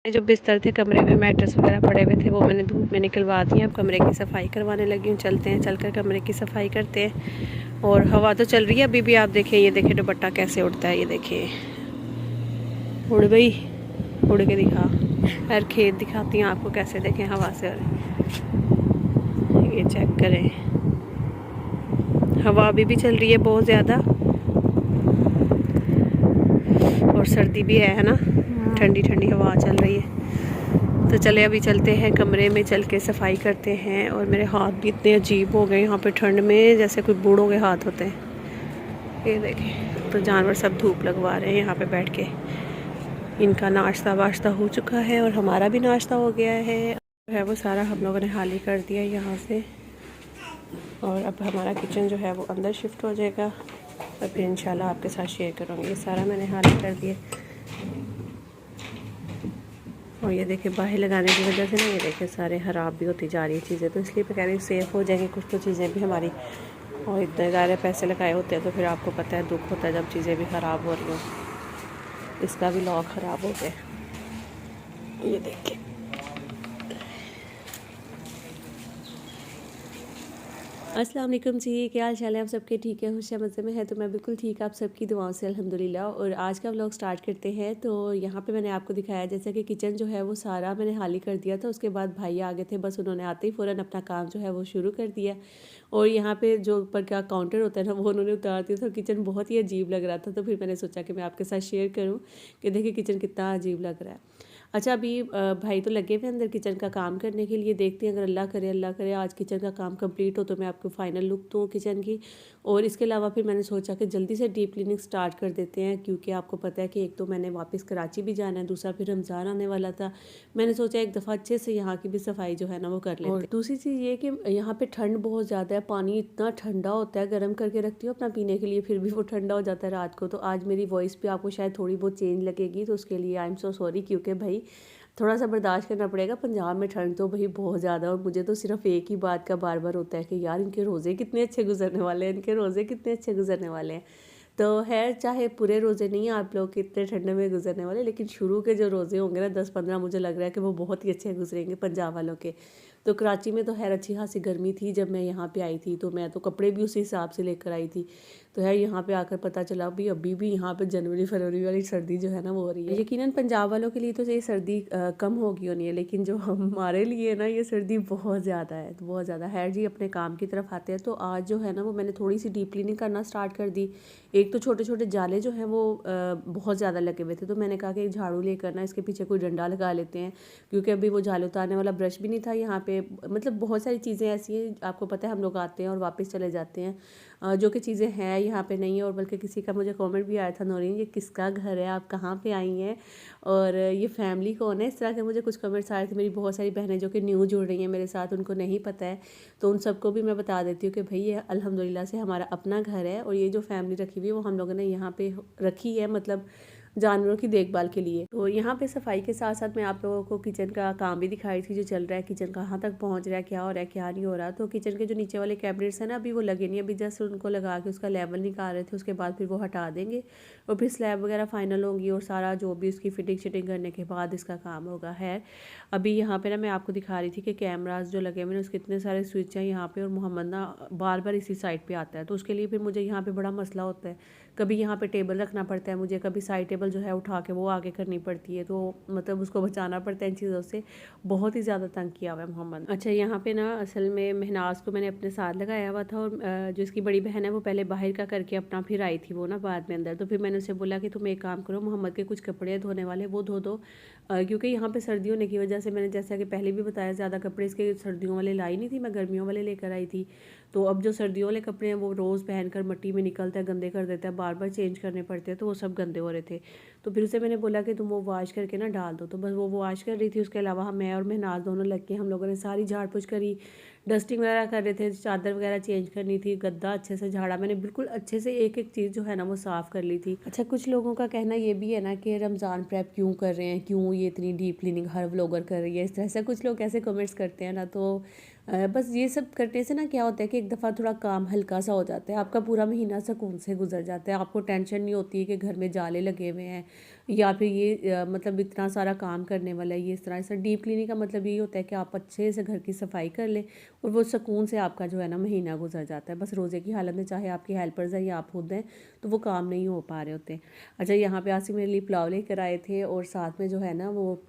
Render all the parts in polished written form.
जो बिस्तर थे कमरे में, मैट्रेस वगैरह पड़े हुए थे, वो मैंने धूप में निकलवा दिए। अब कमरे की सफाई करवाने लगी हूँ। चलते हैं, चलकर कमरे की सफाई करते हैं। और हवा तो चल रही है अभी भी, आप देखें, ये देखें दुपट्टा कैसे उड़ता है, ये देखिए उड़ गई, उड़ के दिखा। हर खेत दिखाती हूँ आपको कैसे देखें हवा से। और ये चेक करें, हवा अभी भी चल रही है बहुत ज़्यादा, और सर्दी भी है ना, ठंडी ठंडी हवा चल रही है। तो चले अभी चलते हैं कमरे में, चल के सफाई करते हैं। और मेरे हाथ भी इतने अजीब हो गए यहाँ पे ठंड में, जैसे कोई बूढ़ों के हाथ होते हैं। ये देखें, तो जानवर सब धूप लगवा रहे हैं यहाँ पे बैठ के। इनका नाश्ता वाश्ता हो चुका है और हमारा भी नाश्ता हो गया है वो सारा हम लोगों ने हाली कर दिया यहाँ से। और अब हमारा किचन जो है वो अंदर शिफ्ट हो जाएगा, और फिर इंशाल्लाह आपके साथ शेयर करूँगी। ये सारा मैंने हाली कर दिया। और ये देखिए, बाहर लगाने की वजह से ना, ये देखिए सारे ख़राब भी होती जा रही है चीज़ें। तो इसलिए मैं कह रही हूँ सेफ़ हो जाएंगी कुछ तो चीज़ें भी हमारी। और इतने ज़्यादा पैसे लगाए होते हैं तो फिर आपको पता है दुख होता है जब चीज़ें भी ख़राब हो रही हों। इसका भी लॉक ख़राब हो गया, ये देखिए। अस्सलाम वालेकुम जी, क्या हाल चाल है आप सबके? ठीक है, खुशियाँ मज़े में है? तो मैं बिल्कुल ठीक, आप सबकी दुआओं से अल्हम्दुलिल्लाह। और आज का व्लॉग स्टार्ट करते हैं। तो यहाँ पे मैंने आपको दिखाया जैसे कि किचन जो है वो सारा मैंने खाली कर दिया था। उसके बाद भाई आ गए थे, बस उन्होंने आते ही फ़ौरन अपना काम जो है वो शुरू कर दिया। और यहाँ पे जो ऊपर का काउंटर होता है ना, वो उन्होंने उतार दिया था। किचन बहुत ही अजीब लग रहा था, तो फिर मैंने सोचा कि मैं आपके साथ शेयर करूँ कि देखिए किचन कितना अजीब लग रहा है। अच्छा, अभी भाई तो लगे हुए अंदर किचन का काम करने के लिए। देखते हैं, अगर अल्लाह करे आज किचन का काम कंप्लीट हो तो मैं आपको फ़ाइनल लुक दूँ किचन की। और इसके अलावा फिर मैंने सोचा कि जल्दी से डीप क्लीनिंग स्टार्ट कर देते हैं, क्योंकि आपको पता है कि एक तो मैंने वापस कराची भी जाना है, दूसरा फिर रमज़ान आने वाला था। मैंने सोचा एक दफ़ा अच्छे से यहाँ की भी सफाई जो है ना वो कर लेते हैं। और दूसरी चीज़ ये कि यहाँ पे ठंड बहुत ज़्यादा है, पानी इतना ठंडा होता है, गर्म करके रखती हूँ अपना पीने के लिए, फिर भी वो ठंडा हो जाता है रात को। तो आज मेरी वॉइस भी आपको शायद थोड़ी बहुत चेंज लगेगी, तो उसके लिए आई एम सो सॉरी। क्योंकि भाई थोड़ा सा बर्दाश्त करना पड़ेगा, पंजाब में ठंड तो भाई बहुत ज़्यादा। और मुझे तो सिर्फ एक ही बात का बार बार होता है कि यार इनके रोज़े कितने अच्छे गुजरने वाले हैं, इनके रोज़े कितने अच्छे गुजरने वाले हैं। तो है, चाहे पूरे रोज़े नहीं आप लोग कितने ठंडे में गुजरने वाले, लेकिन शुरू के जो रोज़े होंगे ना 10-15, मुझे लग रहा है कि वो बहुत ही अच्छे गुजरेंगे पंजाब वालों के। तो कराची में तो खैर अच्छी खासी गर्मी थी जब मैं यहाँ पे आई थी, तो मैं तो कपड़े भी उसी हिसाब से लेकर आई थी। तो है, यहाँ पे आकर पता चला अभी भी यहाँ पे जनवरी फरवरी वाली सर्दी जो है ना वो हो रही है। यकीनन पंजाब वालों के लिए तो ये सर्दी कम होगी होनी है, लेकिन जो हमारे लिए ना ये सर्दी बहुत ज़्यादा है, तो बहुत ज़्यादा है जी। अपने काम की तरफ आते हैं। तो आज जो है ना वो मैंने थोड़ी सी डीप क्लीनिंग करना स्टार्ट कर दी। एक तो छोटे छोटे जाले जो हैं वो बहुत ज़्यादा लगे हुए थे, तो मैंने कहा कि एक झाड़ू लेकर ना इसके पीछे कोई डंडा लगा लेते हैं, क्योंकि अभी वो जाले उतारने वाला ब्रश भी नहीं था यहाँ पे। मतलब बहुत सारी चीज़ें ऐसी हैं, आपको पता है हम लोग आते हैं और वापस चले जाते हैं, जो कि चीज़ें हैं यहाँ पे नहीं है। और बल्कि किसी का मुझे कमेंट भी आया था, नौरीन ये किसका घर है, आप कहाँ पे आई हैं, और ये फैमिली कौन है, इस तरह के मुझे कुछ कमेंट्स आए थे। मेरी बहुत सारी बहनें जो कि न्यू जुड़ रही हैं मेरे साथ, उनको नहीं पता है, तो उन सबको भी मैं बता देती हूँ कि भाई ये अल्हम्दुलिल्लाह से हमारा अपना घर है। और ये जो फैमिली रखी हुई है वो हम लोगों ने यहाँ पे रखी है, मतलब जानवरों की देखभाल के लिए। तो यहाँ पे सफाई के साथ साथ मैं आप लोगों को किचन का काम भी दिखाई थी, जो चल रहा है, किचन कहाँ तक पहुँच रहा है, क्या हो रहा है क्या नहीं हो रहा। तो किचन के जो नीचे वाले कैबिनेट्स हैं ना, अभी वो लगे नहीं, अभी जस्ट उनको लगा के उसका लेवल निकाल रहे थे, उसके बाद फिर वो हटा देंगे और फिर स्लैब वगैरह फाइनल होंगी, और सारा जो भी उसकी फिटिंग शिटिंग करने के बाद इसका काम होगा। है, अभी यहाँ पे ना मैं आपको दिखा रही थी कि कैमराज जो लगे हुए हैं उसके इतने सारे स्विच हैं यहाँ पे, और मोहम्मद ना बार बार इसी साइड पे आता है, तो उसके लिए फिर मुझे यहाँ पे बड़ा मसला होता है। कभी यहाँ पे टेबल रखना पड़ता है मुझे, कभी साइड टेबल जो है उठा के वो आगे करनी पड़ती है, तो मतलब उसको बचाना पड़ता है इन चीज़ों से। बहुत ही ज़्यादा तंग किया हुआ है मोहम्मद। अच्छा, यहाँ पे ना असल में महनाज को मैंने अपने साथ लगाया हुआ था, और जो इसकी बड़ी बहन है वो पहले बाहर का करके अपना फिर आई थी वो ना बाद में अंदर। तो फिर मैंने उसे बोला कि तुम एक काम करो, मोहम्मद के कुछ कपड़े धोने वाले वो धो दो, क्योंकि यहाँ पे सर्दी होने की वजह से, मैंने जैसा कि पहले भी बताया, ज़्यादा कपड़े इसके सर्दियों वाले लाई नहीं थी, मैं गर्मियों वाले लेकर आई थी। तो अब जो सर्दियों वाले कपड़े हैं वो रोज़ पहनकर मिट्टी में निकलता है, गंदे कर देता है, बार बार चेंज करने पड़ते हैं, तो वो सब गंदे हो रहे थे। तो फिर उसे मैंने बोला कि तुम वो वॉश करके ना डाल दो, तो बस वो वॉश कर रही थी। उसके अलावा मैं और महनाज दोनों लग के हम लोगों ने सारी झाड़ पोछ करी, डस्टिंग वगैरह कर रहे थे, चादर वगैरह चेंज करनी थी, गद्दा अच्छे से झाड़ा मैंने, बिल्कुल अच्छे से एक एक चीज़ जो है ना वो साफ़ कर ली थी। अच्छा, कुछ लोगों का कहना ये भी है ना कि रमज़ान प्रेप क्यों कर रहे हैं, क्यों ये इतनी डीप क्लीनिंग हर व्लॉगर कर रही है, इस तरह से कुछ लोग ऐसे कमेंट्स करते हैं ना। तो बस ये सब करने से ना क्या होता है कि एक दफ़ा थोड़ा काम हल्का सा हो जाता है, आपका पूरा महीना सुकून से गुजर जाता है। आपको टेंशन नहीं होती है कि घर में जाले लगे हुए हैं या फिर ये मतलब इतना सारा काम करने वाला है। ये इस तरह से डीप क्लीनिंग का मतलब यही होता है कि आप अच्छे से घर की सफाई कर लें और वो सुकून से आपका जो है ना महीना गुजर जाता है। बस रोज़े की हालत में चाहे आपकी हेल्पर्स हैं या आप खुद हैं तो वो काम नहीं हो पा रहे होते। अच्छा, यहाँ पे आसिफ मेरे लिए पुलाव लेकर आए थे और साथ में जो है ना वो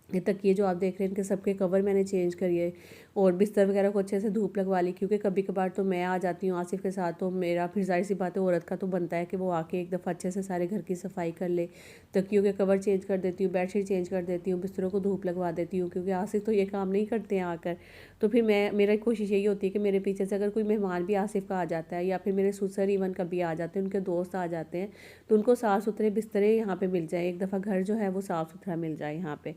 ये तकिए जो आप देख रहे हैं इनके सबके कवर मैंने चेंज करिए और बिस्तर वगैरह को अच्छे से धूप लगवा ली, क्योंकि कभी कभार तो मैं आ जाती हूँ आसिफ के साथ, तो मेरा फिर जाहिर सी बात है औरत का तो बनता है कि वो आके एक दफ़ा अच्छे से सारे घर की सफाई कर ले। तकियों के कवर चेंज कर देती हूँ, बेडशीट चेंज कर देती हूँ, बिस्तरों को धूप लगवा देती हूँ, क्योंकि आसिफ तो ये काम नहीं करते हैं आकर। तो फिर मेरा कोशिश यही होती है कि मेरे पीछे से अगर कोई मेहमान भी आसिफ का आ जाता है या फिर मेरे ससुर इवन कभी आ जाते हैं, उनके दोस्त आ जाते हैं, तो उनको साफ़ सुथरे बिस्तरे यहाँ पे मिल जाए, एक दफ़ा घर जो है वो साफ़ सुथरा मिल जाए यहाँ पे।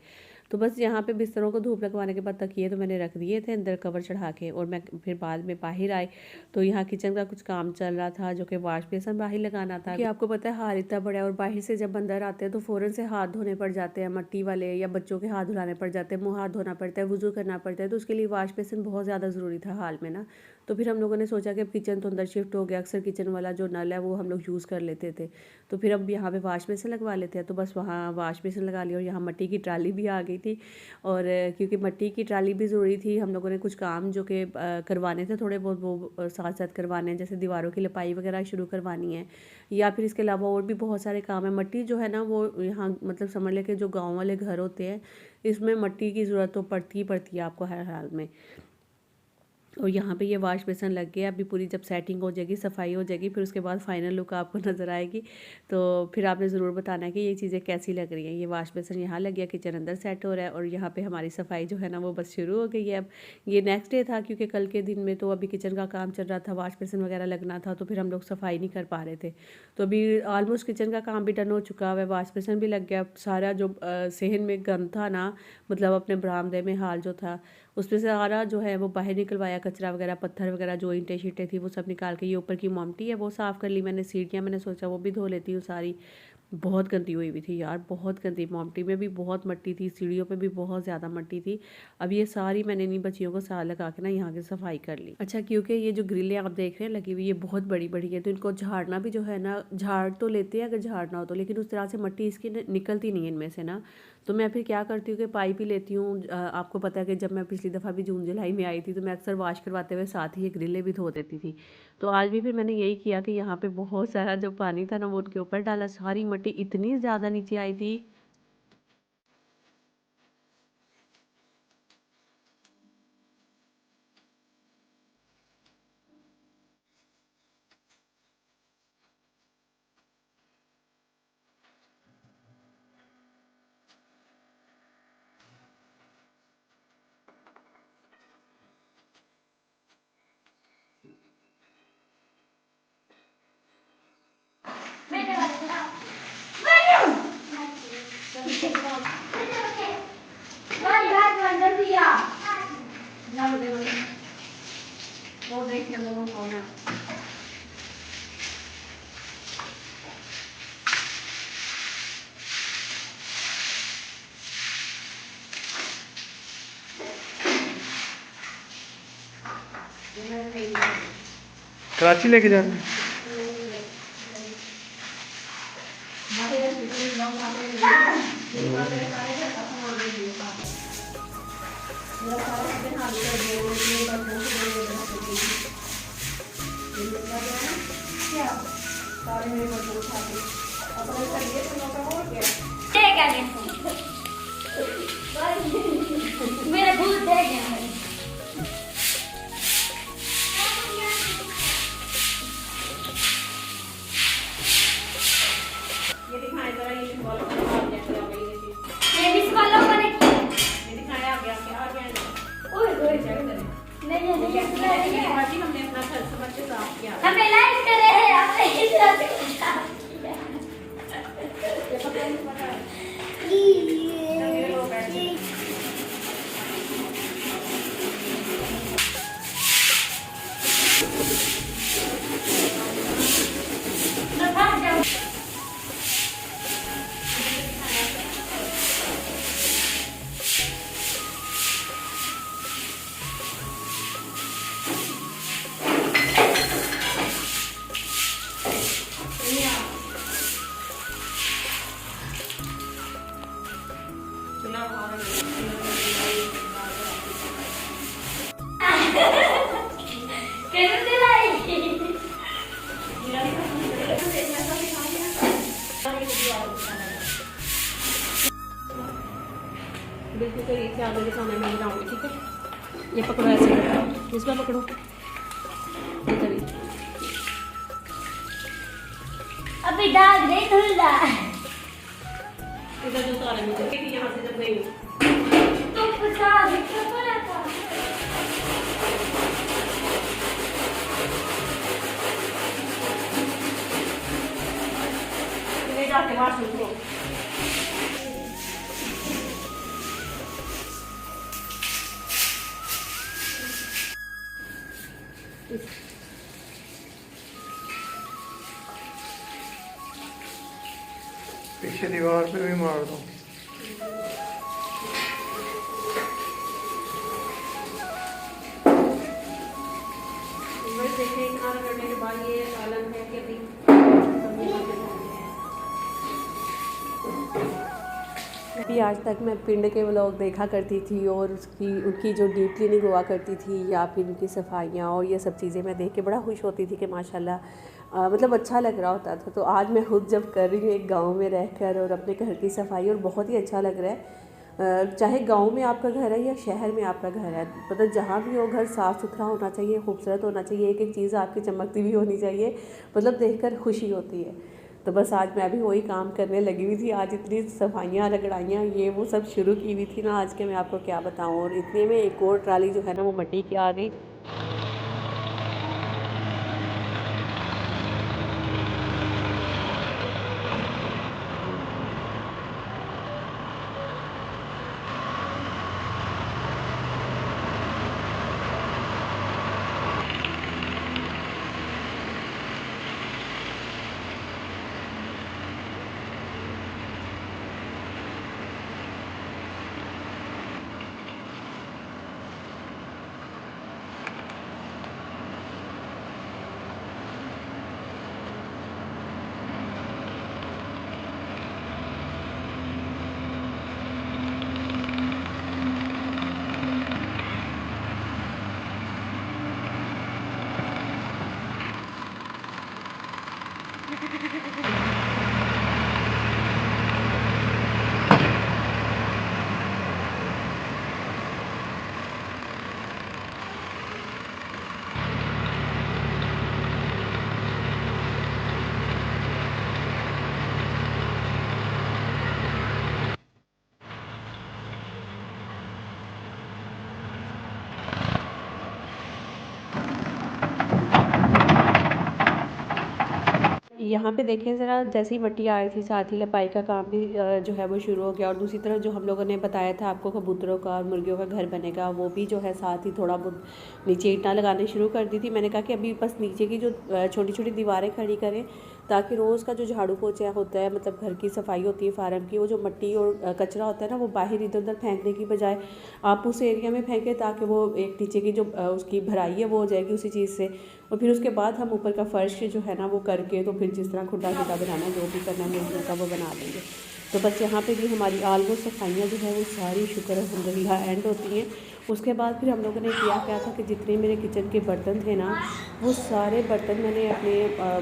तो बस यहाँ पे बिस्तरों को धूप लगवाने के बाद तकिए तो मैंने रख दिए थे अंदर कवर चढ़ा के, और मैं फिर बाद में बाहर आई तो यहाँ किचन का कुछ काम चल रहा था जो कि वॉश बेसन बाहर लगाना था, कि आपको पता है हाल इतना बड़ा है और बाहर से जब अंदर आते हैं तो फ़ौरन से हाथ धोने पड़ जाते हैं, मट्टी वाले या बच्चों के हाथ धुलाने पड़ जाते हैं, मुँह हाथ धोना पड़ता है, वुज़ू करना पड़ता है, तो उसके लिए वॉश बेसन बहुत ज़्यादा ज़रूरी था हाल में ना। तो फिर हम लोगों ने सोचा कि अब किचन तो अंदर शिफ्ट हो गया, अक्सर किचन वाला जो नल है वो हम लोग यूज़ कर लेते थे, तो फिर अब यहाँ पे वॉश बेसिन लगवा लेते हैं। तो बस वहाँ वॉश बेसिन लगा लिया और यहाँ मिट्टी की ट्राली भी आ गई थी, और क्योंकि मिट्टी की ट्राली भी ज़रूरी थी, हम लोगों ने कुछ काम जो कि करवाने थे थोड़े बहुत वो साथ साथ करवाने हैं, जैसे दीवारों की लिपाई वगैरह शुरू करवानी है या फिर इसके अलावा और भी बहुत सारे काम है। मिट्टी जो है ना वो यहाँ मतलब समझ लें कि जो गाँव वाले घर होते हैं इसमें मिट्टी की ज़रूरत तो पड़ती ही पड़ती है आपको हर हाल में। और यहाँ पे ये वॉश बेसन लग गया, अभी पूरी जब सेटिंग हो जाएगी, सफाई हो जाएगी, फिर उसके बाद फाइनल लुक आपको नज़र आएगी, तो फिर आपने ज़रूर बताना कि ये चीज़ें कैसी लग रही हैं। ये वॉश बेसन यहाँ लग गया, किचन अंदर सेट हो रहा है और यहाँ पे हमारी सफाई जो है ना वो बस शुरू हो गई है। अब ये नेक्स्ट डे था, क्योंकि कल के दिन में तो अभी किचन का काम चल रहा था, वॉश बेसन वगैरह लगना था, तो फिर हम लोग सफाई नहीं कर पा रहे थे। तो अभी ऑलमोस्ट किचन का काम भी डन हो चुका है, वॉश बेसन भी लग गया। सारा जो सहन में गंद था ना, मतलब अपने बरामदे में हाल जो था उसमें से सारा जो है वो बाहर निकलवाया, कचरा वगैरह पत्थर वगैरह जो ईंटें शीटें थी वो सब निकाल के, ये ऊपर की मोमटी है वो साफ़ कर ली मैंने, सीढ़ियाँ मैंने सोचा वो भी धो लेती हूँ सारी, बहुत गंदी हुई हुई थी यार, बहुत गंदी, मोमटी में भी बहुत मिट्टी थी, सीढ़ियों पे भी बहुत ज़्यादा मिट्टी थी। अब ये सारी मैंने इन्हीं बच्चियों को साथ लगा के ना यहाँ की सफाई कर ली। अच्छा, क्योंकि ये जो ग्रिलें आप देख रहे हैं लगी हुई ये बहुत बड़ी बड़ी है, तो इनको झाड़ना भी जो है ना, झाड़ तो लेते हैं अगर झाड़ना हो तो, लेकिन उस तरह से मिट्टी इसकी निकलती नहीं है इनमें से ना। तो मैं फिर क्या करती हूँ कि पाइप ही लेती हूँ। आपको पता है कि जब मैं पिछली दफ़ा भी जून जुलाई में आई थी तो मैं अक्सर वॉश करवाते हुए साथ ही ये ग्रिलें भी धो देती थी। तो आज भी फिर मैंने यही किया कि यहाँ पे बहुत सारा जो पानी था ना वो उनके ऊपर डाला, सारी मिट्टी इतनी ज़्यादा नीचे आई थी। कराची लेके जा रहे हैं। मेरा भूत दे गया है। ये दिखाएं जरा, ये वाला कैसे आ गई ये चीज, ये इस वाला मैंने ये दिखाया आ गया। ओए ओए नहीं हमने अपना घर समझ के साफ किया। हमें लाइक करे हैं आपने इस तरह से कुछ बिल्कुल करीब से आगे दिखाना मैं बनाऊँगी, ठीक है। ये पकड़ो ऐसे, इसमें पकड़ो, ये करी अभी दाग नहीं धुल रहा है। इधर जो उतारा मुझे कि यहाँ से जब गई तो पता है क्या पड़ा था। ले जाके बाहर सुनो। पीछे दीवार पे भी मार दो। बस देखिए इतना करने के बाद ये आलम है कि अभी आज तक मैं पिंड के व्लॉग देखा करती थी और उनकी जो डीप क्लीनिंग हुआ करती थी या फिर उनकी सफाइयाँ और ये सब चीज़ें मैं देख के बड़ा खुश होती थी कि माशाल्लाह मतलब अच्छा लग रहा होता था। तो आज मैं खुद जब कर रही हूँ एक गांव में रहकर और अपने घर की सफाई, और बहुत ही अच्छा लग रहा है। चाहे गांव में आपका घर है या शहर में आपका घर है, मतलब जहाँ भी हो घर साफ़ सुथरा होना चाहिए, खूबसूरत होना चाहिए, एक एक चीज़ आपकी चमकती भी होनी चाहिए, मतलब देखकर खुशी होती है। तो बस आज मैं भी वही काम करने लगी हुई थी। आज इतनी सफाइयाँ रगड़ाइयाँ ये वो सब शुरू की हुई थी ना आज के, मैं आपको क्या बताऊँ। और इतने में एक और ट्राली जो है ना वो मट्टी की आ गई। यहाँ पे देखें ज़रा, जैसे ही मिट्टी आ रही थी साथ ही लपाई का काम भी जो है वो शुरू हो गया। और दूसरी तरफ जो हम लोगों ने बताया था आपको कबूतरों का और मुर्गियों का घर बनेगा, वो भी जो है साथ ही थोड़ा बहुत नीचे ईंटें लगाने शुरू कर दी थी। मैंने कहा कि अभी बस नीचे की जो छोटी छोटी दीवारें खड़ी करें, ताकि रोज़ का जो झाड़ू पोछा होता है, मतलब घर की सफाई होती है फार्म की, वो जो मिट्टी और कचरा होता है ना वो बाहर इधर उधर फेंकने की बजाय आप उस एरिया में फेंकें, ताकि वो एक नीचे की जो उसकी भराई है वो हो जाएगी उसी चीज़ से। और फिर उसके बाद हम ऊपर का फर्श जो है ना वो करके, तो फिर जिस तरह खुदा खुदा बनाना जो भी करना है मुर्गियों का वो बना देंगे। तो बस यहाँ पे भी हमारी ऑलमोस्ट सफाइयाँ जो है वो सारी शुक्र अल्हम्दुलिल्लाह एंड होती हैं। उसके बाद फिर हम लोगों ने किया क्या था कि जितने मेरे किचन के बर्तन थे ना वो सारे बर्तन मैंने अपने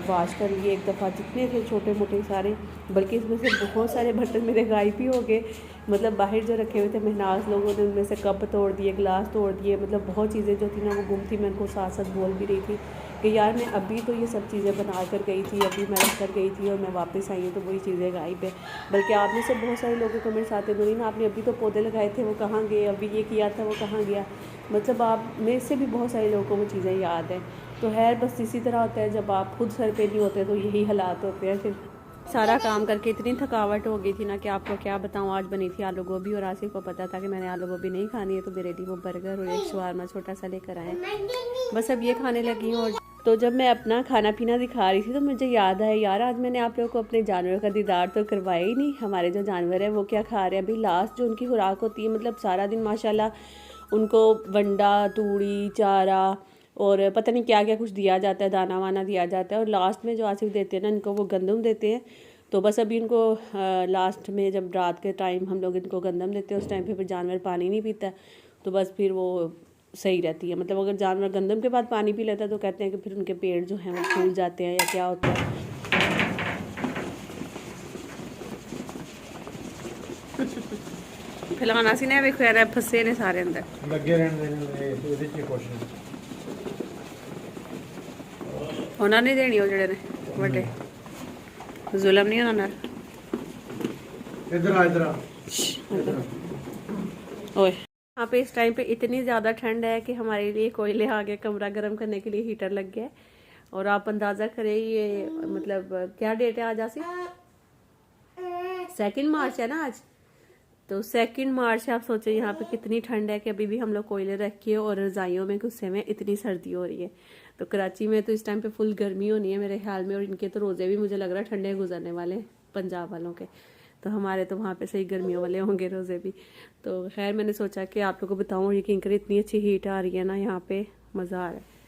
वाश कर लिए एक दफ़ा, जितने थे छोटे मोटे सारे, बल्कि इसमें से बहुत सारे बर्तन मेरे गायब ही हो गए। मतलब बाहर जो रखे हुए थे मेहनाज लोगों ने उनमें से कप तोड़ दिए, गिलास तोड़ दिए, मतलब बहुत चीज़ें जो थी ना वो गुम थी। मैं उनको साथ साथ बोल भी रही थी कि यार मैं अभी तो ये सब चीज़ें बना कर गई थी, अभी मैं रख कर गई थी और मैं वापस आई हूँ तो वही चीज़ें गायब है। बल्कि आप में से बहुत सारे लोगों को मेरे साथ है, ना आपने अभी तो पौधे लगाए थे वो कहाँ गए, अभी ये किया था वो कहाँ गया। मतलब आप में से भी बहुत सारे लोगों को वो चीज़ें याद हैं। तो है बस इसी तरह होता है, जब आप खुद सर पे नहीं होते तो यही हालात होते हैं। फिर सारा काम करके इतनी थकावट हो गई थी ना कि आपको क्या बताऊँ। आज बनी थी आलू गोभी और आसिफ को पता था कि मैंने आलू गोभी नहीं खानी है, तो मेरे लिए वो बर्गर और एक शवारमा छोटा सा लेकर आए। बस अब ये खाने लगी हूँ। और तो जब मैं अपना खाना पीना दिखा रही थी तो मुझे याद आया, यार आज मैंने आप लोगों को अपने जानवर का दीदार तो करवाया ही नहीं। हमारे जो जानवर है वो क्या खा रहे हैं अभी। लास्ट जो उनकी खुराक होती है, मतलब सारा दिन माशाल्लाह उनको वंडा, तूड़ी, चारा और पता नहीं क्या क्या कुछ दिया जाता है, दाना वाना दिया जाता है। और लास्ट में जो आसिफ देते हैं ना इनको, वो गंदम देते हैं। तो बस अभी इनको लास्ट में जब रात के टाइम हम लोग इनको गंदम देते हैं, उस टाइम पे फिर जानवर पानी नहीं पीता, तो बस फिर वो सही रहती है। मतलब अगर जानवर गंदम के बाद पानी पी लेता है तो कहते हैं कि फिर उनके पेट जो हैं वो फूल जाते हैं या क्या होता है। फैलाना सी ना वेखो यार फसे ने सारे अंदर ਲੱਗੇ ਰਹਿਣ ਦੇ ਨੇ ਇਹਦੇ ਚ ਕੁਛ ਉਹਨਾਂ ਨੇ ਦੇਣੀ ਉਹ ਜਿਹੜੇ ਨੇ ਵੱਡੇ ਜ਼ੁਲਮ ਨਹੀਂ ਉਹਨਾਂ ਨਾਲ ਇਧਰ ਆ ਇਧਰ ਆ ओए यहाँ पे इस टाइम पे इतनी ज़्यादा ठंड है कि हमारे लिए कोयले आ गए कमरा गर्म करने के लिए हीटर लग गया है और आप अंदाज़ा करें ये मतलब क्या डेट है आज आसी 2 मार्च है ना आज तो 2 मार्च आप सोचो यहाँ पे कितनी ठंड है कि अभी भी हम लोग कोयले रखे और रजाइयों में गुस्से में इतनी सर्दी हो रही है तो कराची में तो इस टाइम पे फुल गर्मी होनी है मेरे ख्याल में और इनके तो रोज़े भी मुझे लग रहा है ठंडे गुजरने वाले पंजाब वालों के तो हमारे तो वहाँ पे सही गर्मियों वाले होंगे रोज़े भी तो खैर मैंने सोचा कि आप लोगों को बताऊँ यकीन करें इतनी अच्छी हीट आ रही है ना यहाँ पे मज़ा आ रहा है